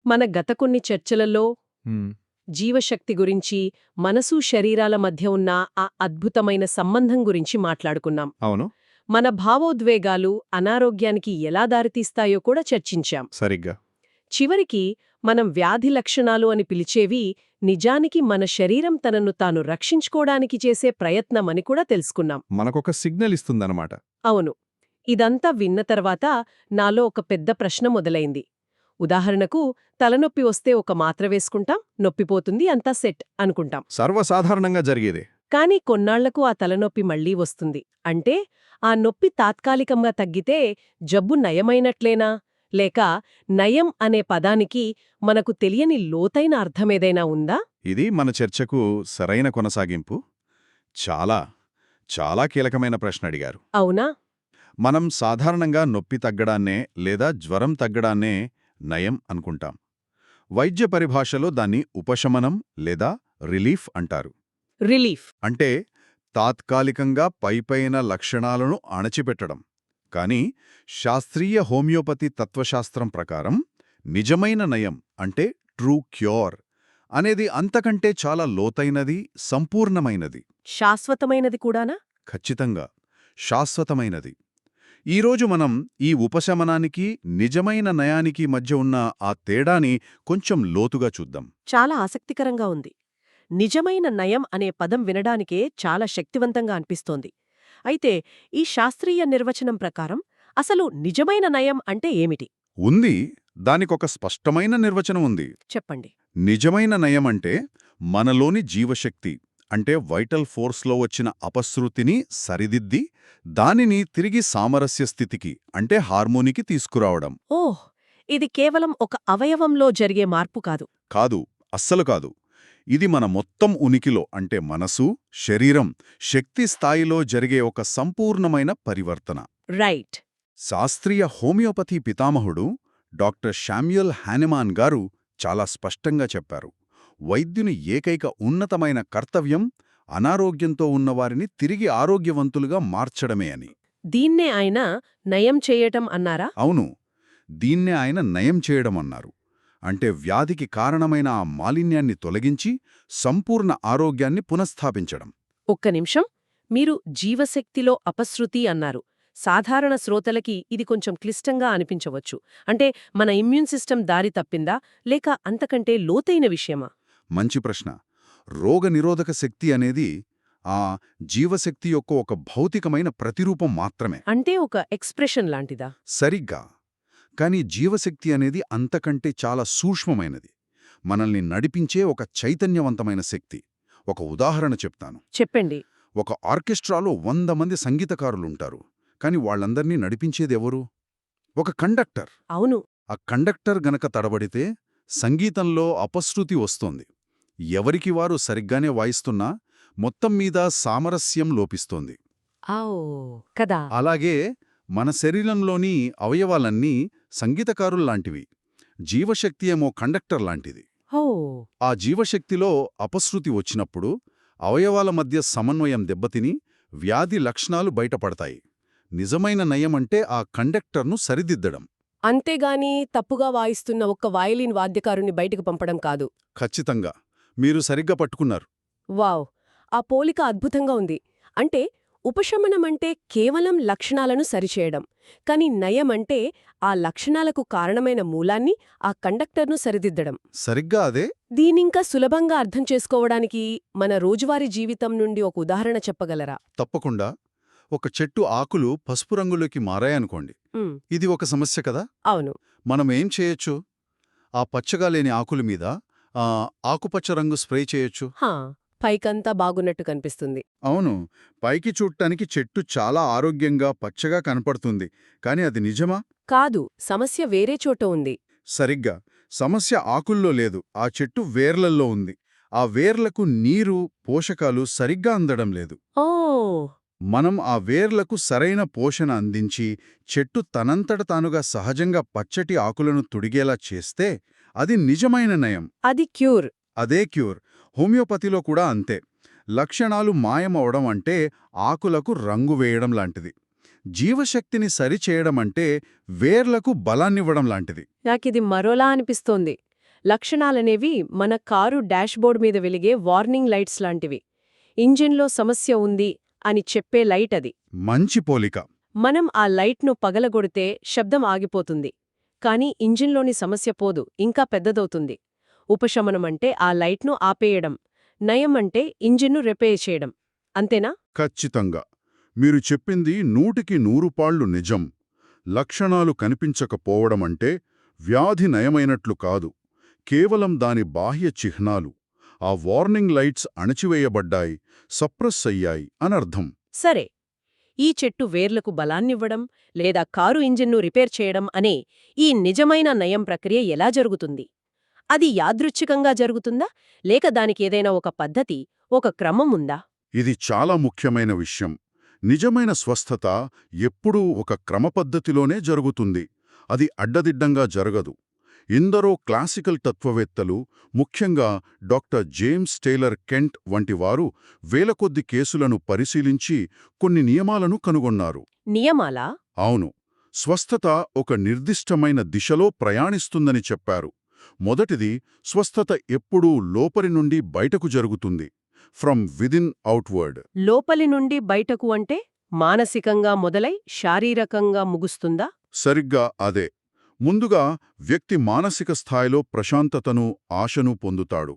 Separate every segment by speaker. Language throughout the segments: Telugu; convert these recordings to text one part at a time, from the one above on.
Speaker 1: మన గత కొన్ని చర్చలలో
Speaker 2: హ్మ్.
Speaker 1: జీవశక్తి గురించి, మనసు శరీరాల మధ్య ఉన్న ఆ అద్భుతమైన సంబంధం గురించి మాట్లాడుకున్నాం.
Speaker 2: అవును.
Speaker 1: మన భావోద్వేగాలు అనారోగ్యానికి ఎలా దారితీస్తాయో కూడా చర్చించాం.
Speaker 2: సరిగ్గా.
Speaker 1: చివరికి మనం వ్యాధి లక్షణాలు అని పిలిచేవి నిజానికి మన శరీరం తనను తాను రక్షించుకోవడానికి చేసే ప్రయత్నమని కూడా తెలుసుకున్నాం.
Speaker 2: మనకొక సిగ్నల్ ఇస్తుందన్నమాట.
Speaker 1: అవును. ఇదంతా విన్న తర్వాత నాలో ఒక పెద్ద ప్రశ్న మొదలైంది. ఉదాహరణకు తలనొప్పి వస్తే ఒక మాత్ర వేసుకుంటాం, నొప్పిపోతుంది, అంతా సెట్ అనుకుంటాం.
Speaker 2: సర్వసాధారణంగా జరిగేదే.
Speaker 1: కానీ కొన్నాళ్లకు ఆ తలనొప్పి మళ్లీ వస్తుంది. అంటే ఆ నొప్పి తాత్కాలికంగా తగ్గితే జబ్బు నయమైనట్లేనా? లేక నయం అనే పదానికి మనకు తెలియని లోతైన అర్థమేదైనా ఉందా?
Speaker 2: ఇది మన చర్చకు సరైన కొనసాగింపు. చాలా, చాలా కీలకమైన ప్రశ్న అడిగారు.
Speaker 1: అవునా?
Speaker 2: మనం సాధారణంగా నొప్పి తగ్గడాన్నే లేదా జ్వరం తగ్గడాన్నే నయం అనుకుంటాం. వైద్య పరిభాషలో దాన్ని ఉపశమనం లేదా రిలీఫ్ అంటారు.
Speaker 1: రిలీఫ్.
Speaker 2: అంటే తాత్కాలికంగా పైపైన లక్షణాలను అణచిపెట్టడం. కానీ శాస్త్రీయ హోమియోపతి తత్వశాస్త్రం ప్రకారం నిజమైన నయం అంటే ట్రూ క్యూర్ అనేది అంతకంటే చాలా లోతైనది, సంపూర్ణమైనది.
Speaker 1: శాశ్వతమైనది కూడానా?
Speaker 2: ఖచ్చితంగా శాశ్వతమైనది. ఈరోజు మనం ఈ ఉపశమనానికి, నిజమైన నయానికి మధ్య ఉన్న ఆ తేడాని కొంచెం లోతుగా చూద్దాం.
Speaker 1: చాలా ఆసక్తికరంగా ఉంది. నిజమైన నయం అనే పదం వినడానికే చాలా శక్తివంతంగా అనిపిస్తోంది. అయితే ఈ శాస్త్రీయ నిర్వచనం ప్రకారం అసలు నిజమైన నయం అంటే ఏమిటి?
Speaker 2: ఉంది, దానికొక స్పష్టమైన నిర్వచనం ఉంది.
Speaker 1: చెప్పండి.
Speaker 2: నిజమైన నయం అంటే మనలోని జీవశక్తి అంటే వైటల్ ఫోర్స్లో వచ్చిన అపశృతిని సరిదిద్ది దానిని తిరిగి సామరస్య స్థితికి అంటే హార్మోనికి తీసుకురావడం.
Speaker 1: ఓహ్! ఇది కేవలం ఒక అవయవంలో జరిగే మార్పు కాదు.
Speaker 2: కాదు, అస్సలు కాదు. ఇది మన మొత్తం ఉనికిలో అంటే మనసు, శరీరం, శక్తి స్థాయిలో జరిగే ఒక సంపూర్ణమైన పరివర్తన.
Speaker 1: రైట్.
Speaker 2: శాస్త్రీయ హోమియోపతి పితామహుడు డాక్టర్ శామ్యూయల్ హానెమాన్ గారు చాలా స్పష్టంగా చెప్పారు. వైద్యుని ఏకైక ఉన్నతమైన కర్తవ్యం అనారోగ్యంతో ఉన్నవారిని తిరిగి ఆరోగ్యవంతులుగా మార్చడమే అని.
Speaker 1: దీన్నే ఆయన నయం చేయటం అన్నారా?
Speaker 2: అవును, దీన్నే ఆయన నయం చేయడమన్నారు. అంటే వ్యాధికి కారణమైన ఆ మాలిన్యాన్ని తొలగించి సంపూర్ణ ఆరోగ్యాన్ని పునఃస్థాపించడం.
Speaker 1: ఒక్క నిమిషం. మీరు జీవశక్తిలో అపశృతి అన్నారు. సాధారణ శ్రోతలకి ఇది కొంచెం క్లిష్టంగా అనిపించవచ్చు. అంటే మన ఇమ్యూన్ సిస్టమ్ దారి తప్పిందా, లేక అంతకంటే లోతైన విషయమా?
Speaker 2: మంచి ప్రశ్న. రోగనిరోధక శక్తి అనేది ఆ జీవశక్తి యొక్క ఒక భౌతికమైన ప్రతిరూపం మాత్రమే.
Speaker 1: అంటే ఒక ఎక్స్ప్రెషన్ లాంటిదా?
Speaker 2: సరిగ్గా. కానీ జీవశక్తి అనేది అంతకంటే చాలా సూక్ష్మమైనది. మనల్ని నడిపించే ఒక చైతన్యవంతమైన శక్తి. ఒక ఉదాహరణ చెప్తాను.
Speaker 1: చెప్పండి.
Speaker 2: ఒక ఆర్కెస్ట్రాలో 100 మంది సంగీతకారులుంటారు. కాని వాళ్లందర్నీ నడిపించేదెవరు? ఒక కండక్టర్.
Speaker 1: అవును.
Speaker 2: ఆ కండక్టర్ గనక తడబడితే సంగీతంలో అపశృతి వస్తోంది. ఎవరికి వారు సరిగ్గానే వాయిస్తున్నా మొత్తం మీద సామరస్యం లోపిస్తోంది.
Speaker 1: కదా.
Speaker 2: అలాగే మన శరీరంలోని అవయవాలన్నీ సంగీతకారుల్లాంటివి. జీవశక్తి ఏమో కండక్టర్ లాంటిది. ఆ జీవశక్తిలో అపశృతి వచ్చినప్పుడు అవయవాల మధ్య సమన్వయం దెబ్బతిని వ్యాధి లక్షణాలు బయటపడతాయి. నిజమైన నయం అంటే ఆ కండక్టర్ను సరిదిద్దడం.
Speaker 1: అంతేగాని తప్పుగా వాయిస్తున్న ఒక్క వయలిన్ వాద్యకారుని బయటకు పంపడం కాదు.
Speaker 2: ఖచ్చితంగా. మీరు సరిగ్గా పట్టుకున్నారు.
Speaker 1: వావ్! ఆ పోలిక అద్భుతంగా ఉంది. అంటే ఉపశమనమంటే కేవలం లక్షణాలను సరిచేయడం. కాని నయమంటే ఆ లక్షణాలకు కారణమైన మూలాన్ని, ఆ కండక్టర్ను సరిదిద్దడం.
Speaker 2: సరిగ్గా అదే.
Speaker 1: దీనింకా సులభంగా అర్థం చేసుకోవడానికి మన రోజువారీ జీవితం నుండి ఒక ఉదాహరణ చెప్పగలరా?
Speaker 2: తప్పకుండా. ఒక చెట్టు ఆకులు పసుపు రంగులోకి మారాయనుకోండి. ఇది ఒక సమస్య కదా?
Speaker 1: అవును.
Speaker 2: మనం ఏం చేయొచ్చు? ఆ పచ్చగా లేని ఆకుల మీద ఆకుపచ్చ రంగు స్ప్రే చేయొచ్చు.
Speaker 1: పైకంతా బాగున్నట్టు కనిపిస్తుంది.
Speaker 2: అవును, పైకి చూడటానికి చెట్టు చాలా ఆరోగ్యంగా పచ్చగా కనపడుతుంది. కాని అది నిజమా?
Speaker 1: కాదు. సమస్య వేరే చోట ఉంది.
Speaker 2: సరిగ్గా. సమస్య ఆకుల్లో లేదు, ఆ చెట్టు వేర్లల్లో ఉంది. ఆ వేర్లకు నీరు, పోషకాలు సరిగ్గా అందడం లేదు. మనం ఆ వేర్లకు సరైన పోషణ అందించి చెట్టు తనంతట తానుగా సహజంగా పచ్చటి ఆకులను తుడిగేలా చేస్తే అది నిజమైన నయం.
Speaker 1: అది క్యూర్.
Speaker 2: అదే క్యూర్. హోమియోపతిలో కూడా అంతే. లక్షణాలు మాయమవడం అంటే ఆకులకు రంగు వేయడం లాంటిది. జీవశక్తిని సరిచేయడం అంటే వేర్లకు బలాన్నివ్వడం లాంటిది.
Speaker 1: నాకిది మరోలా అనిపిస్తోంది. లక్షణాలనేవి మన కారు డాష్బోర్డ్ మీద వెలిగే వార్నింగ్ లైట్స్ లాంటివి. ఇంజిన్లో సమస్య ఉంది అని చెప్పే లైట్ అది.
Speaker 2: మంచి పోలిక.
Speaker 1: మనం ఆ లైట్ను పగలగొడితే శబ్దం ఆగిపోతుంది. కానీ ఇంజిన్లోని సమస్య పోదు, ఇంకా పెద్దదవుతుంది. ఉపశమనమంటే ఆ లైట్ను ఆపేయడం, నయం అంటే ఇంజిన్ను రిపేర్ చేయడం. అంతేనా?
Speaker 2: ఖచ్చితంగా. మీరు చెప్పింది 100% నిజం. లక్షణాలు కనిపించకపోవడమంటే వ్యాధి నయమైనట్లు కాదు, కేవలం దాని బాహ్య చిహ్నాలు. ఆ వార్నింగ్ లైట్స్ అణచివేయబడ్డాయి, సప్రెస్ అయ్యాయి అనర్థం.
Speaker 1: సరే, ఈ చెట్టు వేర్లకు బలాన్నివ్వడం లేదా కారు ఇంజిన్ను రిపేర్ చేయడం అనే ఈ నిజమైన నయం ప్రక్రియ ఎలా జరుగుతుంది? అది యాదృచ్ఛికంగా జరుగుతుందా, లేక దానికేదైనా ఒక పద్ధతి, ఒక క్రమం ఉందా?
Speaker 2: ఇది చాలా ముఖ్యమైన విషయం. నిజమైన స్వస్థత ఎప్పుడూ ఒక క్రమపద్ధతిలోనే జరుగుతుంది. అది అడ్డదిడ్డంగా జరగదు. ఎందరో క్లాసికల్ తత్వవేత్తలు, ముఖ్యంగా డాక్టర్ జేమ్స్ టేలర్ కెంట్ వంటివారు వేలకొద్ది కేసులను పరిశీలించి కొన్ని నియమాలను కనుగొన్నారు.
Speaker 1: నియమాలా?
Speaker 2: అవును. స్వస్థత ఒక నిర్దిష్టమైన దిశలో ప్రయాణిస్తుందని చెప్పారు. మొదటిది, స్వస్థత ఎప్పుడూ లోపలి నుండి బయటకు జరుగుతుంది. From within outward.
Speaker 1: లోపలి నుండి బయటకు అంటే మానసికంగా మొదలై శారీరకంగా ముగుస్తుందా?
Speaker 2: సరిగ్గా అదే. ముందుగా వ్యక్తి మానసిక స్థాయిలో ప్రశాంతతను, ఆశను పొందుతాడు.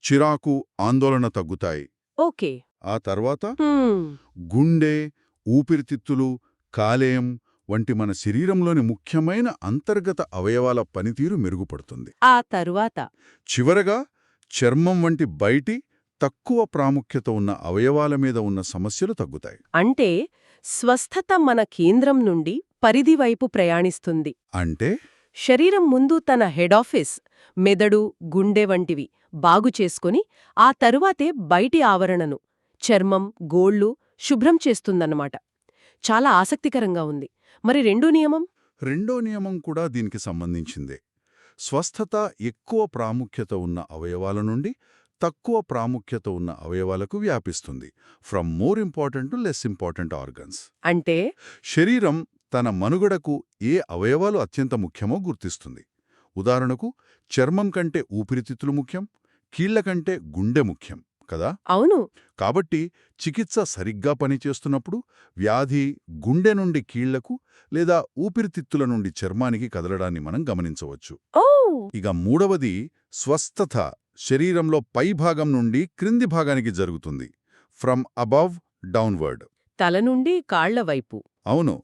Speaker 2: చిరాకు, ఆందోళన తగ్గుతాయి.
Speaker 1: ఓకే.
Speaker 2: ఆ తర్వాత
Speaker 1: హ్మ్.
Speaker 2: గుండె, ఊపిరితిత్తులు, కాలేయం వంటి మన శరీరంలోని ముఖ్యమైన అంతర్గత అవయవాల పనితీరు మెరుగుపడుతుంది.
Speaker 1: ఆ తరువాత?
Speaker 2: చివరగా చర్మం వంటి బయటి, తక్కువ ప్రాముఖ్యత ఉన్న అవయవాల మీద ఉన్న సమస్యలు తగ్గుతాయి.
Speaker 1: అంటే స్వస్థత మన కేంద్రం నుండి పరిధి వైపు ప్రయాణిస్తుంది.
Speaker 2: అంటే
Speaker 1: శరీరం ముందు తన హెడాఫీస్, మెదడు, గుండె వంటివి బాగు చేసుకుని ఆ తరువాతే బయటి ఆవరణను, చర్మం, గోళ్ళు శుభ్రం చేస్తుందన్నమాట. చాలా ఆసక్తికరంగా ఉంది. మరి రెండో నియమం?
Speaker 2: రెండో నియమం కూడా దీనికి సంబంధించిందే. స్వస్థత ఎక్కువ ప్రాముఖ్యత ఉన్న అవయవాల నుండి తక్కువ ప్రాముఖ్యత ఉన్న అవయవాలకు వ్యాపిస్తుంది. From more important to less important organs.
Speaker 1: అంటే
Speaker 2: శరీరం తన మనుగడకు ఏ అవయవాలు అత్యంత ముఖ్యమో గుర్తిస్తుంది. ఉదాహరణకు, చర్మం కంటే ఊపిరితిత్తులు ముఖ్యం, కీళ్ల కంటే గుండె ముఖ్యం కదా.
Speaker 1: అవును.
Speaker 2: కాబట్టి చికిత్స సరిగ్గా పనిచేస్తున్నప్పుడు వ్యాధి గుండె నుండి కీళ్లకు లేదా ఊపిరితిత్తుల నుండి చర్మానికి కదలడాన్ని మనం గమనించవచ్చు.
Speaker 1: ఓ
Speaker 2: ఇక మూడవది, స్వస్థత శరీరంలో పై భాగం నుండి క్రింది భాగానికి జరుగుతుంది. From above downward.
Speaker 1: తల నుండి కాళ్ల వైపు.
Speaker 2: అవును.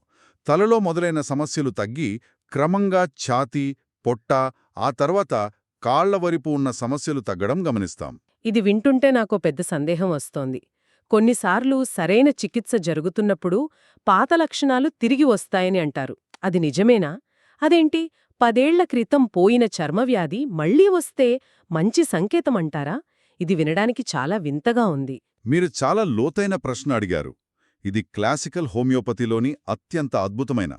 Speaker 2: తలలో మొదలైన సమస్యలు తగ్గి క్రమంగా ఛాతీ, పొట్ట, ఆ తర్వాత కాళ్ల వైపు ఉన్న సమస్యలు తగ్గడం గమనిస్తాం.
Speaker 1: ఇది వింటుంటే నాకో పెద్ద సందేహం వస్తోంది. కొన్నిసార్లు సరైన చికిత్స జరుగుతున్నప్పుడు పాత లక్షణాలు తిరిగి వస్తాయని అంటారు. అది నిజమేనా? అదేంటి, 10 ఏళ్ల క్రితం పోయిన చర్మవ్యాధి మళ్లీ వస్తే మంచి సంకేతమంటారా? ఇది వినడానికి చాలా వింతగా ఉంది.
Speaker 2: మీరు చాలా లోతైన ప్రశ్న అడిగారు. ఇది క్లాసికల్ హోమియోపతిలోని అత్యంత అద్భుతమైన,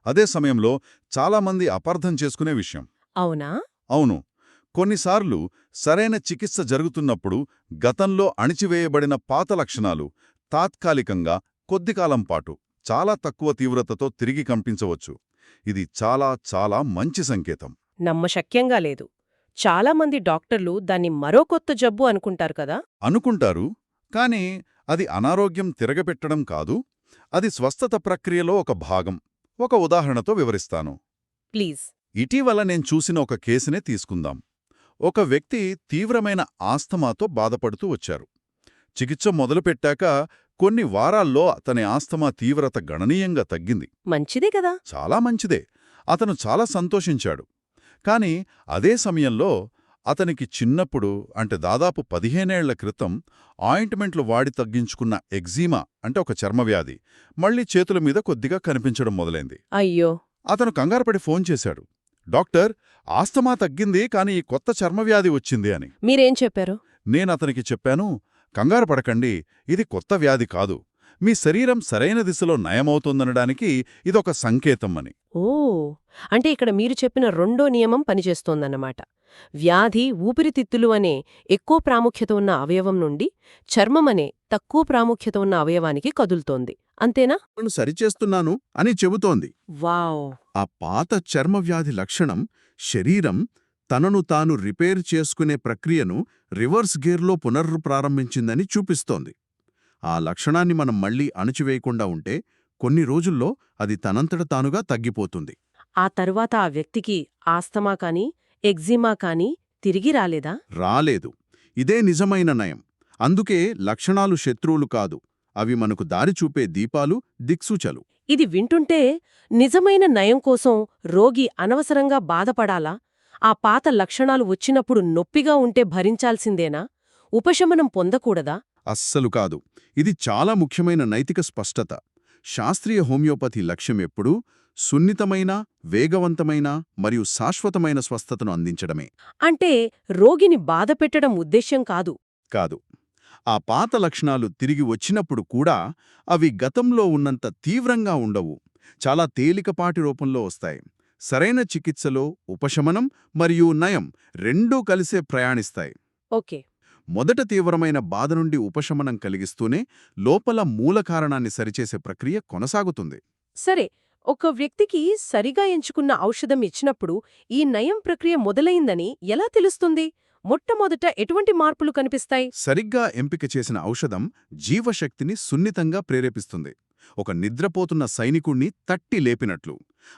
Speaker 2: అదే సమయంలో చాలామంది అపార్థం చేసుకునే విషయం.
Speaker 1: అవునా?
Speaker 2: అవును. కొన్నిసార్లు సరైన చికిత్స జరుగుతున్నప్పుడు గతంలో అణిచివేయబడిన పాత లక్షణాలు తాత్కాలికంగా కొద్దికాలం పాటు చాలా తక్కువ తీవ్రతతో తిరిగి కంపించవచ్చు. ఇది చాలా చాలా మంచి సంకేతం.
Speaker 1: నమ్మశక్యంగా లేదు. చాలామంది డాక్టర్లు దాన్ని మరో కొత్త జబ్బు అనుకుంటారు కదా.
Speaker 2: అనుకుంటారు, కానీ అది అనారోగ్యం తిరగపెట్టడం కాదు. అది స్వస్థత ప్రక్రియలో ఒక భాగం. ఒక ఉదాహరణతో వివరిస్తాను.
Speaker 1: ప్లీజ్.
Speaker 2: ఇటీవల నేను చూసిన ఒక కేసునే తీసుకుందాం. ఒక వ్యక్తి తీవ్రమైన ఆస్తమాతో బాధపడుతూ వచ్చారు. చికిత్స మొదలుపెట్టాక కొన్ని వారాల్లో అతని ఆస్తమా తీవ్రత గణనీయంగా తగ్గింది.
Speaker 1: మంచిదే కదా.
Speaker 2: చాలా మంచిదే. అతను చాలా సంతోషించాడు. కాని అదే సమయంలో అతనికి చిన్నప్పుడు, అంటే దాదాపు 15 ఏళ్ల క్రితం ఆయింట్మెంట్లు వాడి తగ్గించుకున్న ఎగ్జీమా, అంటే ఒక చర్మవ్యాధి, మళ్లీ చేతుల మీద కొద్దిగా కనిపించడం మొదలైంది.
Speaker 1: అయ్యో.
Speaker 2: అతను కంగారుపడి ఫోన్ చేశాడు. డాక్టర్, ఆస్తమా తగ్గింది, కానీ ఈ కొత్త చర్మవ్యాధి వచ్చింది అని.
Speaker 1: మీరేం చెప్పారు?
Speaker 2: నేనతనికి చెప్పాను, కంగారు పడకండి, ఇది కొత్త వ్యాధి కాదు. మీ శరీరం సరైన దిశలో నయమవుతోందనడానికి ఇదొక సంకేతం అని.
Speaker 1: ఓ, అంటే ఇక్కడ మీరు చెప్పిన రెండో నియమం పనిచేస్తోందన్నమాట. వ్యాధి ఊపిరితిత్తులు అనే ఎక్కువ ప్రాముఖ్యత ఉన్న అవయవం నుండి చర్మం అనే తక్కువ ప్రాముఖ్యత ఉన్న అవయవానికి కదులుతోంది. అంతేనా?
Speaker 2: నేను సరిచేస్తున్నాను అని చెబుతోంది.
Speaker 1: వావ్.
Speaker 2: ఆ పాత చర్మవ్యాధి లక్షణం శరీరం తనను తాను రిపేర్ చేసుకునే ప్రక్రియను రివర్స్ గేర్లో పునర్ప్రారంభించిందని చూపిస్తోంది. ఆ లక్షణాన్ని మనం మళ్లీ అణచివేయకుండా ఉంటే కొన్ని రోజుల్లో అది తనంతట తానుగా తగ్గిపోతుంది.
Speaker 1: ఆ తరువాత ఆ వ్యక్తికి ఆస్తమా కాని ఎగ్జిమా కాని తిరిగి రాలేదా?
Speaker 2: రాలేదు. ఇదే నిజమైన నయం. అందుకే లక్షణాలు శత్రువులు కాదు, అవి మనకు దారి చూపే దీపాలు, దిక్సూచలు.
Speaker 1: ఇది వింటుంటే నిజమైన నయం కోసం రోగి అనవసరంగా బాధపడాలా? ఆ పాత లక్షణాలు వచ్చినప్పుడు నొప్పిగా ఉంటే భరించాల్సిందేనా? ఉపశమనం పొందకూడదా?
Speaker 2: అస్సలు కాదు. ఇది చాలా ముఖ్యమైన నైతిక స్పష్టత. శాస్త్రీయ హోమియోపతి లక్ష్యం ఎప్పుడూ సున్నితమైన, వేగవంతమైన మరియు శాశ్వతమైన స్వస్థతను అందించడమే.
Speaker 1: అంటే రోగిని బాధపెట్టడం ఉద్దేశ్యం కాదు.
Speaker 2: కాదు. ఆ పాత లక్షణాలు తిరిగి వచ్చినప్పుడు కూడా అవి గతంలో ఉన్నంత తీవ్రంగా ఉండవు. చాలా తేలికపాటి రూపంలో వస్తాయి. సరైన చికిత్సలో ఉపశమనం మరియు నయం రెండూ కలిసే ప్రయాణిస్తాయి.
Speaker 1: ఓకే.
Speaker 2: మొదట తీవ్రమైన బాధ నుండి ఉపశమనం కలిగిస్తూనే లోపల మూల కారణాన్ని సరిచేసే ప్రక్రియ కొనసాగుతుంది.
Speaker 1: సరే, ఒక వ్యక్తికి సరిగా ఎంచుకున్న ఔషధం ఇచ్చినప్పుడు ఈ నయం ప్రక్రియ మొదలైందని ఎలా తెలుస్తుంది? మొట్టమొదట ఎటువంటి మార్పులు కనిపిస్తాయి?
Speaker 2: సరిగ్గా ఎంపిక చేసిన ఔషధం జీవశక్తిని సున్నితంగా ప్రేరేపిస్తుంది. ఒక నిద్రపోతున్న సైనికుణ్ణి తట్టి లేపినట్లు.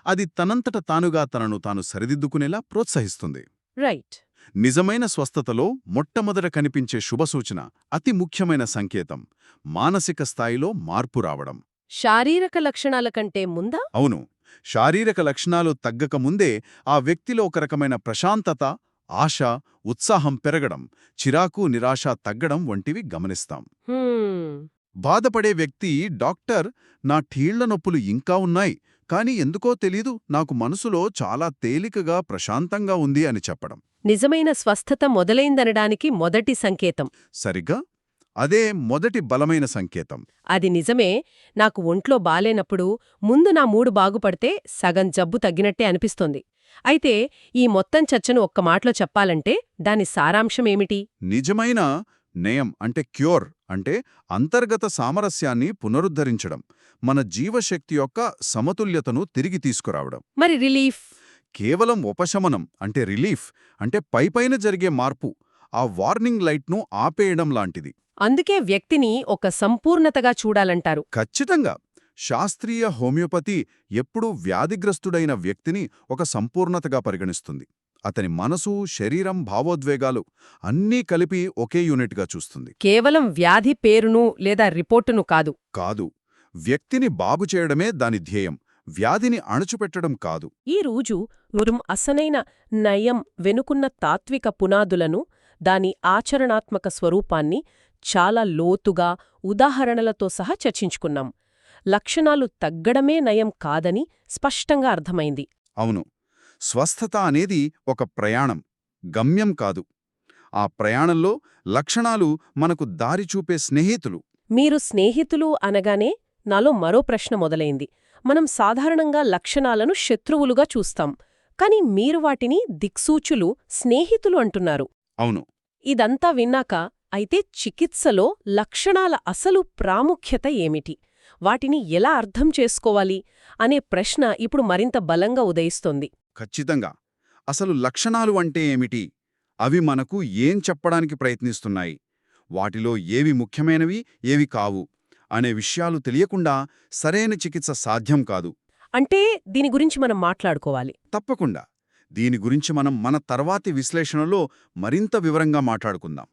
Speaker 2: అది తనంతట తానుగా తనను తాను సరిదిద్దుకునేలా ప్రోత్సహిస్తుంది.
Speaker 1: రైట్.
Speaker 2: నిజమైన స్వస్థతలో మొట్టమొదట కనిపించే శుభసూచన, అతి ముఖ్యమైన సంకేతం, మానసిక స్థాయిలో మార్పు రావడం.
Speaker 1: శారీరక లక్షణాల కంటే ముందా?
Speaker 2: అవును. శారీరక లక్షణాలు తగ్గకముందే ఆ వ్యక్తిలో ఒక రకమైన ప్రశాంతత, ఆశ, ఉత్సాహం పెరగడం, చిరాకు, నిరాశ తగ్గడం వంటివి గమనిస్తాం. బాధపడే వ్యక్తి డాక్టర్, నా కీళ్ల నొప్పులు ఇంకా ఉన్నాయి, కానీ ఎందుకో తెలీదు, నాకు మనసులో చాలా తేలికగా, ప్రశాంతంగా ఉంది అని చెప్పడం.
Speaker 1: నిజమైన స్వస్థత మొదలైందనడానికి మొదటి సంకేతం.
Speaker 2: సరిగ్గా అదే మొదటి బలమైన సంకేతం.
Speaker 1: అది నిజమే. నాకు ఒంట్లో బాలేనప్పుడు ముందు నా మూడు బాగుపడితే సగం జబ్బు తగ్గినట్టే అనిపిస్తోంది. అయితే ఈ మొత్తం చర్చను ఒక్క మాటలో చెప్పాలంటే దాని సారాంశమేమిటి?
Speaker 2: నిజమైన నయం అంటే క్యూర్ అంటే అంతర్గత సామరస్యాన్ని పునరుద్ధరించడం, మన జీవశక్తి యొక్క సమతుల్యతను తిరిగి తీసుకురావడం.
Speaker 1: మరి రిలీఫ్?
Speaker 2: కేవలం ఉపశమనం అంటే రిలీఫ్ అంటే పైపైన జరిగే మార్పు, ఆ వార్నింగ్ లైట్ను ఆపేయడం లాంటిది.
Speaker 1: అందుకే వ్యక్తిని ఒక సంపూర్ణతగా చూడాలంటారు.
Speaker 2: ఖచ్చితంగా. శాస్త్రీయ హోమియోపతి ఎప్పుడూ వ్యాధిగ్రస్తుడైన వ్యక్తిని ఒక సంపూర్ణతగా పరిగణిస్తుంది. అతని మనసు, శరీరం, భావోద్వేగాలు అన్నీ కలిపి ఒకే యూనిట్గా చూస్తుంది.
Speaker 1: కేవలం వ్యాధి పేరును లేదా రిపోర్టును కాదు.
Speaker 2: కాదు. వ్యక్తిని బాగుచేయడమే దాని ధ్యేయం, వ్యాధిని అణుచుపెట్టడం కాదు.
Speaker 1: ఈ రోజు అసలైన నయం వెనుకున్న తాత్విక పునాదులను, దాని ఆచరణాత్మక స్వరూపాన్ని చాలా లోతుగా ఉదాహరణలతో సహా చర్చించుకున్నాం. లక్షణాలు తగ్గడమే నయం కాదని స్పష్టంగా అర్థమైంది.
Speaker 2: అవును. స్వస్థత అనేది ఒక ప్రయాణం, గమ్యం కాదు. ఆ ప్రయాణంలో లక్షణాలు మనకు దారి చూపే స్నేహితులు.
Speaker 1: మీరు స్నేహితులు అనగానే నాలో మరో ప్రశ్న మొదలైంది. మనం సాధారణంగా లక్షణాలను శత్రువులుగా చూస్తాం, కాని మీరు వాటిని దిక్సూచులు, స్నేహితులు అంటున్నారు.
Speaker 2: అవును.
Speaker 1: ఇదంతా విన్నాక అయితే చికిత్సలో లక్షణాల అసలు ప్రాముఖ్యత ఏమిటి, వాటిని ఎలా అర్థం చేసుకోవాలి అనే ప్రశ్న ఇప్పుడు మరింత బలంగా ఉదయిస్తోంది.
Speaker 2: ఖచ్చితంగా. అసలు లక్షణాలు అంటే ఏమిటి? అవి మనకు ఏం చెప్పడానికి ప్రయత్నిస్తున్నాయి? వాటిలో ఏవి ముఖ్యమైనవి, ఏవి కావు అనే విషయాలు తెలియకుండా సరైన చికిత్స సాధ్యం కాదు.
Speaker 1: అంటే దీని గురించి మనం మాట్లాడుకోవాలి.
Speaker 2: తప్పకుండా. దీని గురించి మనం మన తర్వాతి విశ్లేషణలో మరింత వివరంగా మాట్లాడుకుందాం.